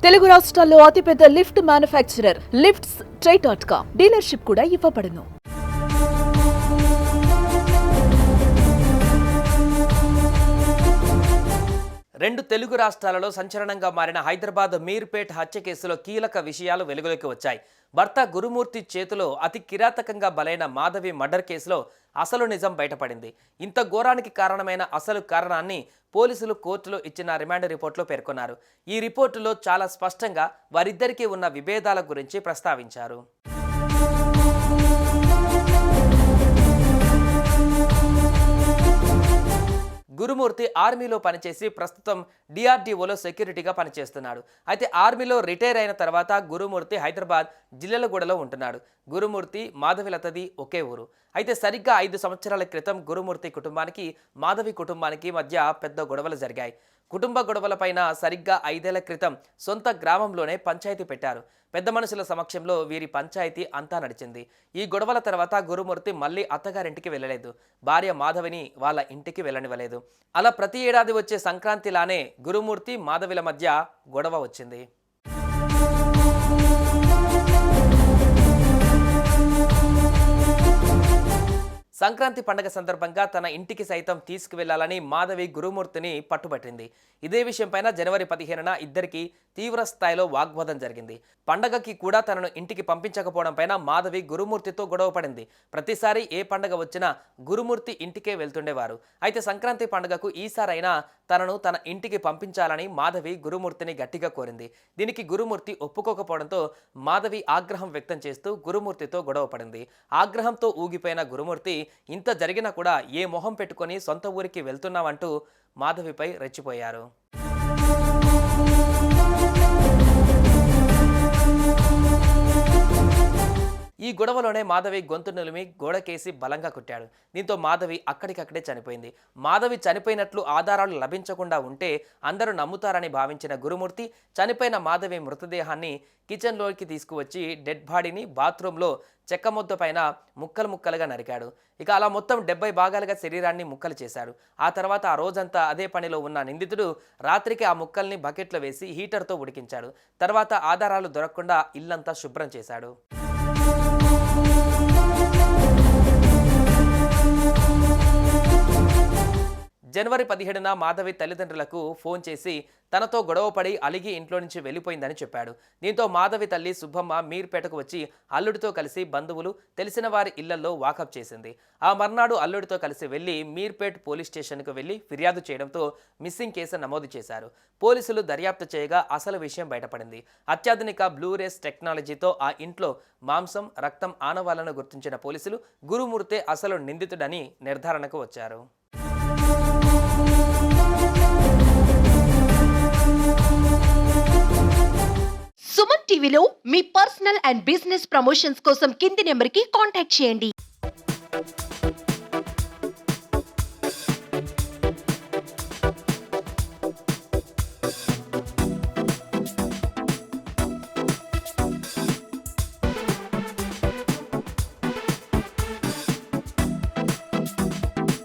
తెలుగు రాష్ట్రాల్లో అతిపెద్ద lift manufacturer lifts ట్రై.com dealership కూడా ఇవ్వబడును. రెండు తెలుగు రాష్ట్రాలలో సంచలనంగా మారిన హైదరాబాద్ మీర్పేట్ హత్య కేసులో కీలక విషయాలు వెలుగులోకి వచ్చాయి. భర్త గురుమూర్తి చేతిలో అతి కిరాతకంగా బలైన మాధవి మర్డర్ కేసులో అసలు నిజం బయటపడింది. ఇంత ఘోరానికి కారణమైన అసలు కారణాన్ని పోలీసులు కోర్టులో ఇచ్చిన రిమాండ్ రిపోర్టులో పేర్కొన్నారు. ఈ రిపోర్టులో చాలా స్పష్టంగా వారిద్దరికీ ఉన్న విభేదాల గురించి ప్రస్తావించారు. గురుమూర్తి ఆర్మీలో పనిచేసి ప్రస్తుతం డిఆర్డీఓలో సెక్యూరిటీగా పనిచేస్తున్నాడు. అయితే ఆర్మీలో రిటైర్ అయిన తర్వాత గురుమూర్తి హైదరాబాద్ జిల్లెలగూడలో ఉంటున్నాడు. గురుమూర్తి మాధవిలతది ఒకే ఊరు. అయితే సరిగ్గా 5 సంవత్సరాల క్రితం గురుమూర్తి కుటుంబానికి మాధవి కుటుంబానికి మధ్య పెద్ద గొడవలు జరిగాయి. కుటుంబ గొడవలపైన సరిగ్గా 5 ఏళ్ల క్రితం సొంత గ్రామంలోనే పంచాయతీ పెట్టారు. పెద్ద మనుషుల సమక్షంలో వీరి పంచాయతీ అంతా నడిచింది. ఈ గొడవల తర్వాత గురుమూర్తి మళ్ళీ అత్తగారింటికి వెళ్ళలేదు. భార్య మాధవిని వాళ్ళ ఇంటికి వెళ్ళనివ్వలేదు. అలా ప్రతి ఏడాది వచ్చే సంక్రాంతిలానే గురుమూర్తి మాధవిల మధ్య గొడవ వచ్చింది. సంక్రాంతి పండుగ సందర్భంగా తన ఇంటికి సైతం తీసుకువెళ్లాలని మాధవి గురుమూర్తిని పట్టుబట్టింది. ఇదే విషయంపైన జనవరి 15న ఇద్దరికి తీవ్ర స్థాయిలో వాగ్వాదం జరిగింది. పండగకి కూడా తనను ఇంటికి పంపించకపోవడం పైన మాధవి గురుమూర్తితో గొడవ పడింది. ప్రతిసారి ఏ పండగ వచ్చినా గురుమూర్తి ఇంటికే వెళ్తుండేవారు. అయితే సంక్రాంతి పండుగకు ఈసారైనా తనను తన ఇంటికి పంపించాలని మాధవి గురుమూర్తిని గట్టిగా కోరింది. దీనికి గురుమూర్తి ఒప్పుకోకపోవడంతో మాధవి ఆగ్రహం వ్యక్తం చేస్తూ గురుమూర్తితో గొడవ పడింది. ఆగ్రహంతో ఊగిపోయిన గురుమూర్తి ఇంత జరిగినా కూడా ఏ మొహం పెట్టుకొని సొంత ఊరికి వెళ్తున్నామంటూ మాధవిపై రెచ్చిపోయారు. ఈ గొడవలోనే మాధవి గొంతు నులిమి గోడకేసి బలంగా కొట్టాడు. దీంతో మాధవి అక్కడికక్కడే చనిపోయింది. మాధవి చనిపోయినట్లు ఆధారాలు లభించకుండా ఉంటే అందరూ నమ్ముతారని భావించిన గురుమూర్తి చనిపోయిన మాధవి మృతదేహాన్ని కిచెన్లోకి తీసుకువచ్చి డెడ్ బాడీని బాత్రూంలో చెక్క ముద్ద పైన ముక్కలు ముక్కలుగా నరికాడు. ఇక అలా మొత్తం 70 భాగాలుగా శరీరాన్ని ముక్కలు చేశాడు. ఆ తర్వాత ఆ రోజంతా అదే పనిలో ఉన్న నిందితుడు రాత్రికి ఆ ముక్కల్ని బకెట్లో వేసి హీటర్తో ఉడికించాడు. తర్వాత ఆధారాలు దొరకకుండా ఇల్లంతా శుభ్రం చేశాడు. జనవరి 17న మాధవి తల్లిదండ్రులకు ఫోన్ చేసి తనతో గొడవపడి అలిగి ఇంట్లో నుంచి వెళ్ళిపోయిందని చెప్పాడు. దీంతో మాధవి తల్లి సుబ్బమ్మ మీర్పేటకు వచ్చి అల్లుడితో కలిసి బంధువులు తెలిసిన వారి ఇళ్లలో వాకప్ చేసింది. ఆ మర్నాడు అల్లుడితో కలిసి వెళ్లి మీర్పేట్ పోలీస్ స్టేషన్కు వెళ్లి ఫిర్యాదు చేయడంతో మిస్సింగ్ కేసు నమోదు చేశారు. పోలీసులు దర్యాప్తు చేయగా అసలు విషయం బయటపడింది. అత్యాధునిక బ్లూరేస్ టెక్నాలజీతో ఆ ఇంట్లో మాంసం రక్తం ఆనవాళ్లను గుర్తించిన పోలీసులు గురుమూర్తే అసలు నిందితుడని నిర్ధారణకు వచ్చారు. సుమన్ టీవీలో మీ పర్సనల్ అండ్ బిజినెస్ ప్రమోషన్స్ కోసం కింది నెంబర్కి కాంటాక్ట్ చేయండి.